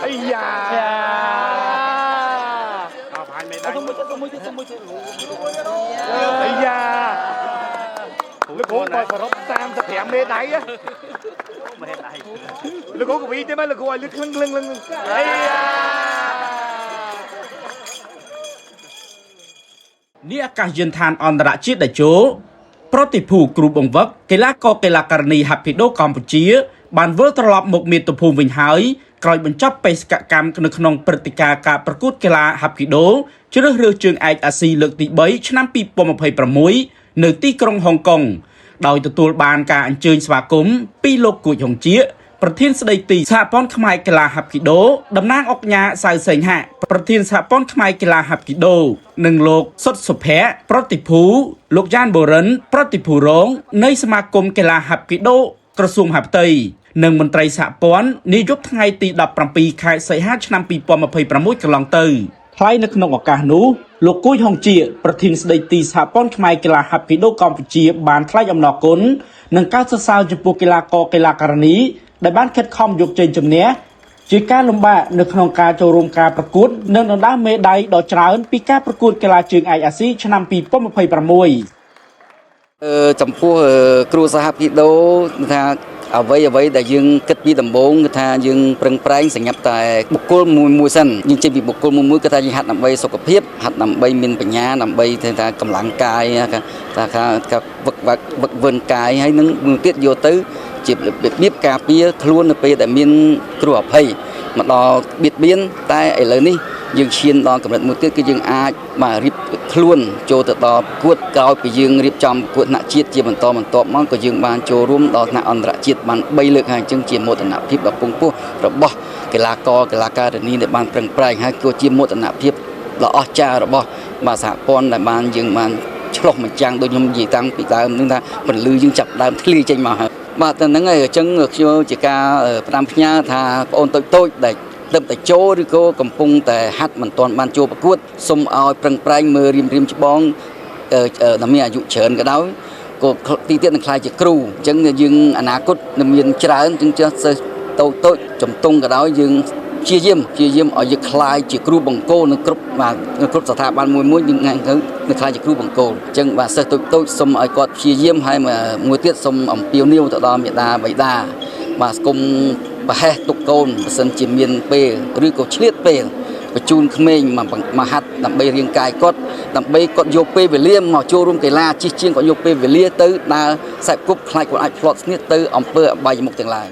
ấy da ấy da lực cố coi phải rốt tam tập hẹn mê đáy á lực cố của vị thế mà lực cố lực lưng ấy da នេះអាកាសយានដ្ឋានអន្តរជាតិដែលជោប្រតិភូគ្រូបង្វឹកកីឡាករកីឡាការិនីហាប់ភីដូកម្ពុជាបានវិលត្រឡប់មកមាតុភូមិវិញហើយក្រោយបញ្ចប់បេសកកម្មនៅក្នុងព្រឹត្តិការណ៍ការប្រកួតកីឡាហាប់ភីដូជ្រើសរើសជើងឯកអាស៊ីលើកទី3ឆ្នាំ2026នៅទីក្រុងហុងកុងដោយទទួលបានការអញ្ជើញស្វាគមន៍ពីលោកគួចហុងជាប្រធានស្ដីទីសហព័ន្ធខ្មែរកីឡាហាប់គីដូតំណាងអុកញ៉ាសៅសេងហាក់ប្រធានសហព័ន្ធខ្មែរកីឡាហាប់គីដូនិងលោកសុតសុភ័ក្រប្រតិភូលោកយ៉ានបូរិនប្រតិភូរងនៃសមាគមកីឡាហាប់គីដូក្រសួងមហាផ្ទៃនិងមន្ត្រីសហព័ន្ធនាយប់ថ្ងៃទី17ខែសីហាឆ្នាំ2026កន្លងទៅថ្លែងនៅក្នុងឱកាសនោះលោកគួយហុងជាប្រធានស្ដីទីសហព័ន្ធខ្មែរកីឡាហាប់គីដូកម្ពុជាបានថ្លែងអំណរគុណនិងការសរសើរចំពោះកីឡាករកីឡាការិនីដែលបានខិតខំយកជ័យជំនះជាការលំបាកនៅក្នុងការចូលរួមការប្រកួតនិងដណ្ដើមមេដាយដ៏ច្រើនពីការប្រកួតកីឡាជើងឯកអាស៊ីឆ្នាំ2026ចំពោះគ្រូសហគីដូថាអ្វីដែលយើងគិតពីដំបូងគឺថាយើងប្រឹងប្រែងសម្រាប់តែបុគ្គលមួយសិនយើងចេញពីបុគ្គលមួយគឺថាយើងហាត់ដើម្បីសុខភាពហាត់ដើម្បីមានបញ្ញាដើម្បីថាកម្លាំងកាយថាវឹកវិនកាយហើយនឹងមួយទៀតយកទៅជារបៀបការពារខ្លួននៅពេលដែលមានគ្រោះអភ័យមកដល់បៀតបៀនតែឥឡូវនេះយើងឈានដល់កម្រិតមួយទៀតគឺយើងអាចមករៀបខ្លួនចូលទៅដល់ប្រកួតក្រោយពីយើងរៀបចំប្រកួតថ្នាក់ជាតិជាបន្តបន្ទាប់មកក៏យើងបានចូលរួមដល់ថ្នាក់អន្តរជាតិបាន3លើកហើយអញ្ចឹងជាមោទនភាពដ៏ពងពោះរបស់កីឡាករកីឡាការិនីដែលបានប្រឹងប្រែងហើយក៏ជាមោទនភាពដ៏អស្ចារ្យរបស់សហព័ន្ធដែលបានយើងបានឆ្លុះបញ្ចាំងដូចខ្ញុំនិយាយតាំងពីដើមនឹងថាពលឺយើងចាប់ដើមធ្លាយចេញមកហើយបាទតែហ្នឹងហើយអញ្ចឹងខ្ញុំជាការផ្ដាំផ្ញើថាបងអូនតូចដែលទៅតែចូលឬក៏កំពុងតែហាត់មិនទាន់បានចូលប្រកួតសូមឲ្យប្រឹងប្រែងមើលរៀមច្បងដែលមានអាយុច្រើនក៏ដោយក៏ទីទៀតនឹងខ្លាយជាគ្រូអញ្ចឹងយើងអនាគតនឹងមានច្រើនអញ្ចឹងចេះសិស្សតូចចំទង់ក៏ដោយយើងព្យាយាមឲ្យយើងខ្លាយជាគ្រូបង្គោលនៅគ្រប់ស្ថាប័នមួយយើងថ្ងៃទៅនឹងខ្លាយជាគ្រូបង្គោលអញ្ចឹងបាទសិស្សតូចសូមឲ្យគាត់ព្យាយាមហើយមួយទៀតសូមអំពាវនាវទៅដល់មេដាបៃតាបាទគុំប្រហែសទុកកូនបើសិនជាមានពេលឬក៏ឆ្លៀតពេលបញ្ជូនក្មេងមកហាត់ដើម្បីរាងកាយគាត់ដើម្បីគាត់យកពេលវេលាមកចូលរួមកីឡាជិះជាងគាត់យកពេលវេលាទៅដើរខ្សែគប់ខ្លាចគាត់អាចផ្្លាត់ស្នៀតទៅអំពើអបាយមុខទាំងឡាយ